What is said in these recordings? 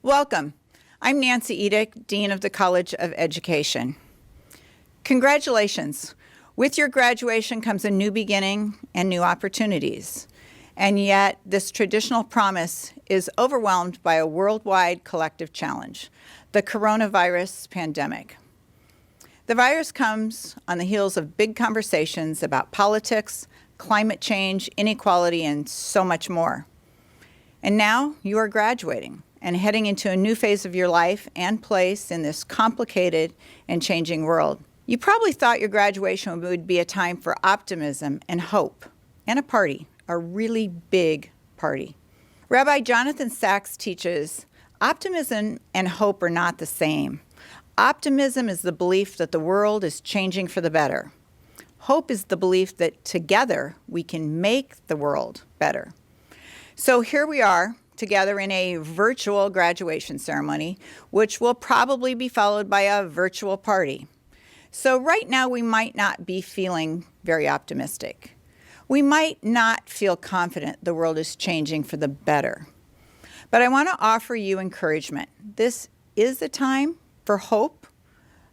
Welcome. I'm Nancy Edick, Dean of the College of Education. Congratulations. With your graduation comes a new beginning and new opportunities. And yet, this traditional promise is overwhelmed by a worldwide collective challenge, the coronavirus pandemic. The virus comes on the heels of big conversations about politics, climate change, inequality, and so much more. And now you are graduating and heading into a new phase of your life and place in this complicated and changing world. You probably thought your graduation would be a time for optimism and hope and a party, a really big party. Rabbi Jonathan Sacks teaches, optimism and hope are not the same. Optimism is the belief that the world is changing for the better. Hope is the belief that together we can make the world better. So here we are, together in a virtual graduation ceremony, which will probably be followed by a virtual party. So right now we might not be feeling very optimistic. We might not feel confident the world is changing for the better. But I want to offer you encouragement. This is a time for hope,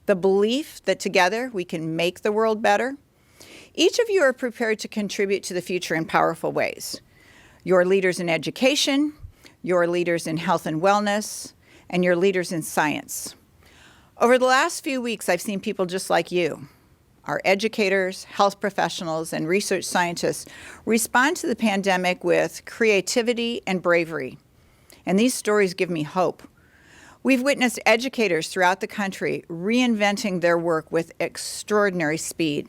the belief that together we can make the world better. Each of you are prepared to contribute to the future in powerful ways. Your leaders in education, your leaders in health and wellness, and your leaders in science. Over the last few weeks, I've seen people just like you, our educators, health professionals, and research scientists respond to the pandemic with creativity and bravery. And these stories give me hope. We've witnessed educators throughout the country reinventing their work with extraordinary speed.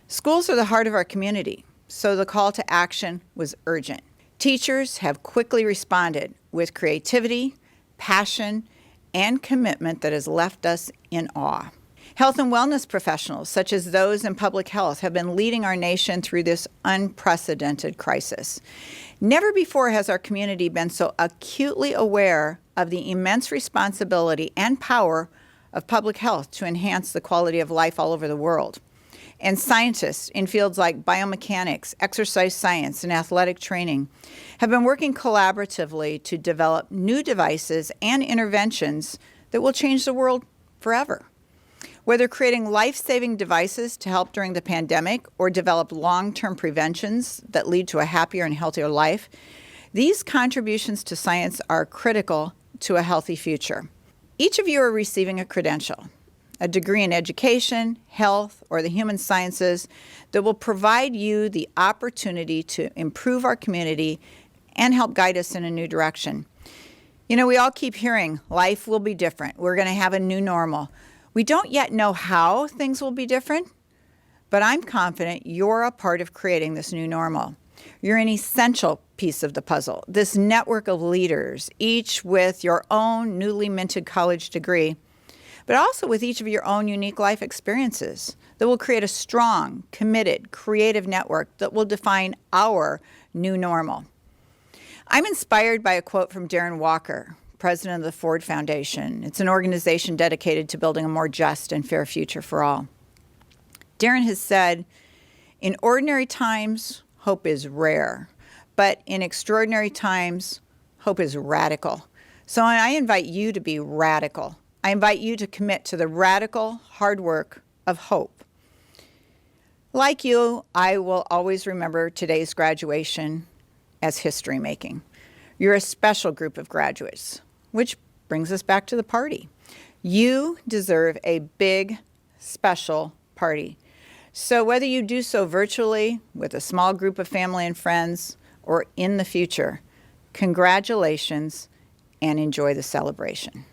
Schools are the heart of our community, so the call to action was urgent. Teachers have quickly responded with creativity, passion, and commitment that has left us in awe. Health and wellness professionals, such as those in public health, have been leading our nation through this unprecedented crisis. Never before has our community been so acutely aware of the immense responsibility and power of public health to enhance the quality of life all over the world. And scientists in fields like biomechanics, exercise science, and athletic training have been working collaboratively to develop new devices and interventions that will change the world forever. Whether creating life-saving devices to help during the pandemic or develop long-term preventions that lead to a happier and healthier life, these contributions to science are critical to a healthy future. Each of you are receiving a credential, a degree in education, health, or the human sciences that will provide you the opportunity to improve our community and help guide us in a new direction. You know, we all keep hearing life will be different. We're going to have a new normal. We don't yet know how things will be different, but I'm confident you're a part of creating this new normal. You're an essential piece of the puzzle, this network of leaders, each with your own newly minted college degree, but also with each of your own unique life experiences that will create a strong, committed, creative network that will define our new normal. I'm inspired by a quote from Darren Walker, president of the Ford Foundation. It's an organization dedicated to building a more just and fair future for all. Darren has said, "In ordinary times, hope is rare, but in extraordinary times, hope is radical." So I invite you to be radical. I invite you to commit to the radical hard work of hope. Like you, I will always remember today's graduation as history making. You're a special group of graduates, which brings us back to the party. You deserve a big, special party. So whether you do so virtually with a small group of family and friends or in the future, congratulations and enjoy the celebration.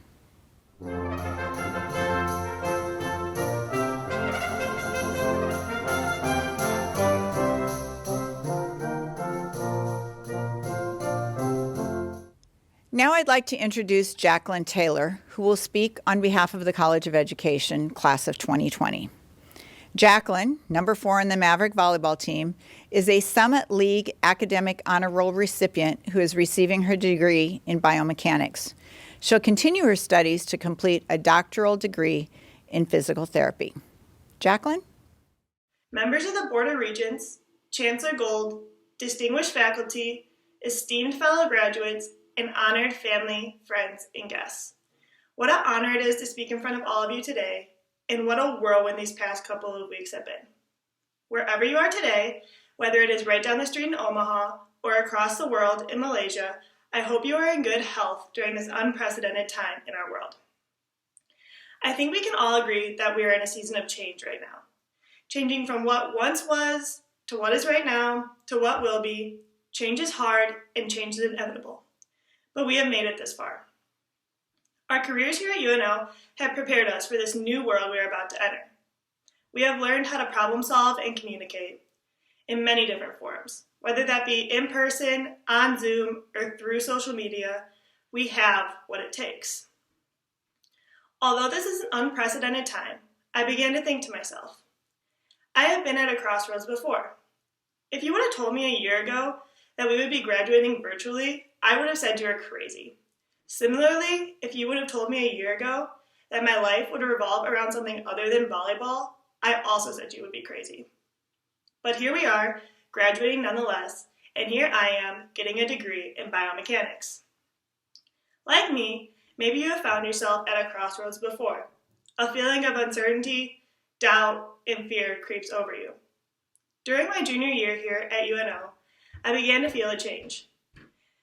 Now I'd like to introduce Jaclyn Taylor, who will speak on behalf of the College of Education, class of 2020. Jaclyn, number 4 in the Maverick volleyball team, is a Summit League Academic Honor Roll recipient who is receiving her degree in biomechanics. She'll continue her studies to complete a doctoral degree in physical therapy. Jaclyn? Members of the Board of Regents, Chancellor Gold, distinguished faculty, esteemed fellow graduates, and honored family, friends, and guests. What an honor it is to speak in front of all of you today, and what a whirlwind these past couple of weeks have been. Wherever you are today, whether it is right down the street in Omaha or across the world in Malaysia, I hope you are in good health during this unprecedented time in our world. I think we can all agree that we are in a season of change right now. Changing from what once was to what is right now to what will be. Change is hard and change is inevitable. But we have made it this far. Our careers here at UNO have prepared us for this new world we are about to enter. We have learned how to problem solve and communicate in many different forms. Whether that be in person, on Zoom, or through social media, we have what it takes. Although this is an unprecedented time, I began to think to myself, I have been at a crossroads before. If you would have told me a year ago that we would be graduating virtually, I would have said you are crazy. Similarly, if you would have told me a year ago that my life would revolve around something other than volleyball, I also said you would be crazy. But here we are, graduating nonetheless, and here I am getting a degree in biomechanics. Like me, maybe you have found yourself at a crossroads before. A feeling of uncertainty, doubt, and fear creeps over you. During my junior year here at UNO, I began to feel a change.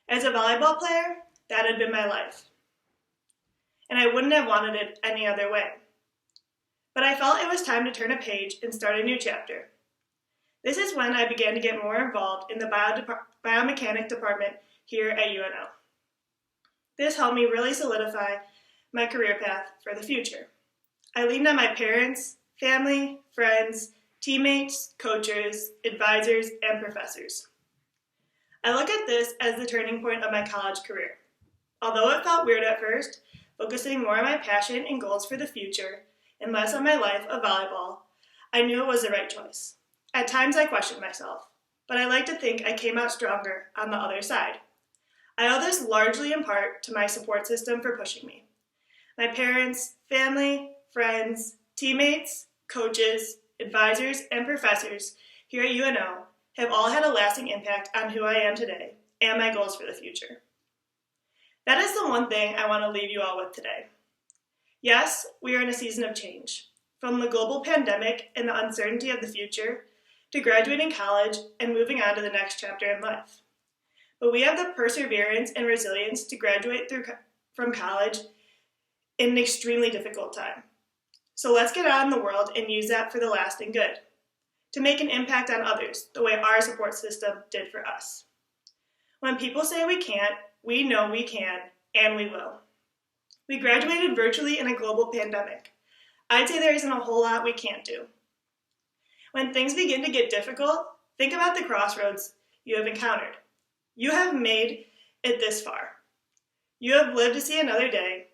As a volleyball player, that had been my life. And I wouldn't have wanted it any other way. But I felt it was time to turn a page and start a new chapter. This is when I began to get more involved in the biomechanics department here at UNO. This helped me really solidify my career path for the future. I leaned on my parents, family, friends, teammates, coaches, advisors, and professors. I look at this as the turning point of my college career. Although it felt weird at first, focusing more on my passion and goals for the future and less on my life of volleyball, I knew it was the right choice. At times I questioned myself, but I like to think I came out stronger on the other side. I owe this largely in part to my support system for pushing me. My parents, family, friends, teammates, coaches, advisors, and professors here at UNO have all had a lasting impact on who I am today and my goals for the future. That is the one thing I want to leave you all with today. Yes, we are in a season of change, from the global pandemic and the uncertainty of the future, to graduating college and moving on to the next chapter in life. But we have the perseverance and resilience to graduate from college in an extremely difficult time. So let's get out in the world and use that for the lasting good, to make an impact on others the way our support system did for us. When people say we can't, we know we can, and we will. We graduated virtually in a global pandemic. I'd say there isn't a whole lot we can't do. When things begin to get difficult, think about the crossroads you have encountered. You have made it this far. You have lived to see another day,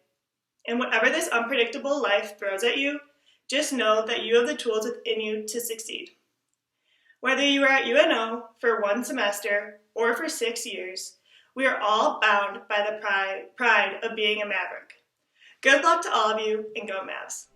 and whatever this unpredictable life throws at you, just know that you have the tools within you to succeed. Whether you are at UNO for 1 semester or for 6 years, we are all bound by the pride of being a Maverick. Good luck to all of you, and go Mavs!